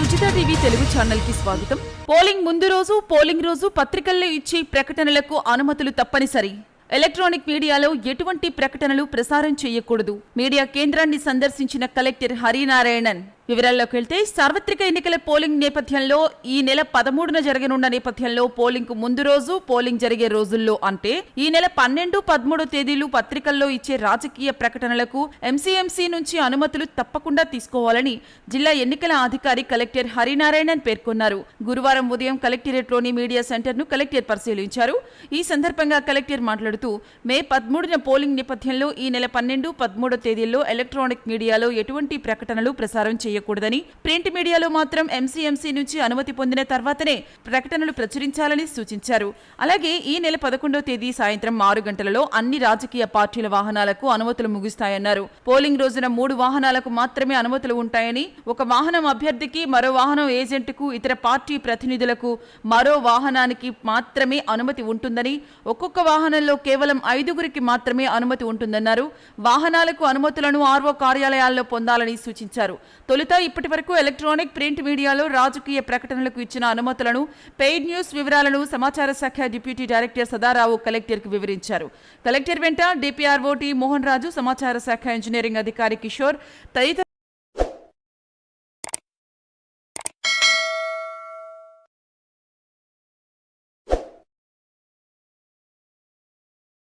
ఉచిత TV Telugu channel కి స్వాగతం. పోలింగ్ ముందు రోజు, పోలింగ్ రోజు పత్రికల్లో ఇచ్చే ప్రకటనలకు అనుమతులు తప్పనిసరి. ఎలక్ట్రానిక్ మీడియాలో ఎటువంటి ప్రకటనలు ప్రసారం చేయకూడదు. మీడియా కేంద్రాన్ని సందర్శించిన కలెక్టర్ హరినారాయణన్. వివరాల్లోకి వెళ్తే, సార్వత్రిక ఎన్నికల పోలింగ్ నేపథ్యంలో ఈ నెల 13న జరగనున్న నేపథ్యంలో పోలింగ్ కు ముందు రోజు, పోలింగ్ జరిగే రోజుల్లో అంటే ఈ నెల 12, 13 తేదీలు పత్రికల్లో ఇచ్చే రాజకీయ ప్రకటనలకు ఎంసీఎంసీ నుంచి అనుమతులు తప్పకుండా తీసుకోవాలని జిల్లా ఎన్నికల అధికారి కలెక్టర్ హరినారాయణన్ పేర్కొన్నారు. గురువారం ఉదయం కలెక్టరేట్లోని మీడియా సెంటర్ను కలెక్టర్ పరిశీలించారు. ఈ సందర్భంగా కలెక్టర్ మాట్లాడుతూ, మే 13న పోలింగ్ నేపథ్యంలో ఈ నెల 12, 13 తేదీల్లో ఎలక్ట్రానిక్ మీడియాలో ఎటువంటి ప్రకటనలు ప్రసారం చేయకూడదని, ప్రింట్ మీడియాలో మాత్రం ఎంసీఎంసీ నుంచి అనుమతి పొందిన తర్వాతనే ప్రకటనలు ప్రచురించాలని సూచించారు. అలాగే ఈ నెల 11వ తేదీ సాయంత్రం 6 గంటలలో అన్ని రాజకీయ పార్టీల వాహనాలకు అనుమతులు ముగుస్తాయన్నారు. పోలింగ్ రోజున 3 వాహనాలకు మాత్రమే అనుమతులు ఉంటాయని, ఒక వాహనం అభ్యర్థికి, మరో వాహనం ఏజెంట్కు, ఇతర పార్టీ ప్రతినిధులకు మరో వాహనానికి మాత్రమే అనుమతి ఉంటుందని, ఒక్కొక్క వాహనంలో కేవలం 5గురికి మాత్రమే అనుమతి ఉంటుందన్నారు. వాహనాలకు అనుమతులను ఆర్ఓ కార్యాలయాల్లో పొందాలని సూచించారు. తొలుత ఇప్పటి వరకు ఎలక్ట్రానిక్, ప్రింట్ మీడియాలో రాజకీయ ప్రకటనలకు ఇచ్చిన అనుమతులను, పెయిడ్ న్యూస్ వివరాలను సమాచార శాఖ డిప్యూటీ డైరెక్టర్ సదారావు కలెక్టర్కు వివరించారు. కలెక్టర్ వెంట డిపిఆర్ఓ టి మోహన్ రాజు, సమాచార శాఖ ఇంజనీరింగ్ అధికారి కిషోర్ తదితర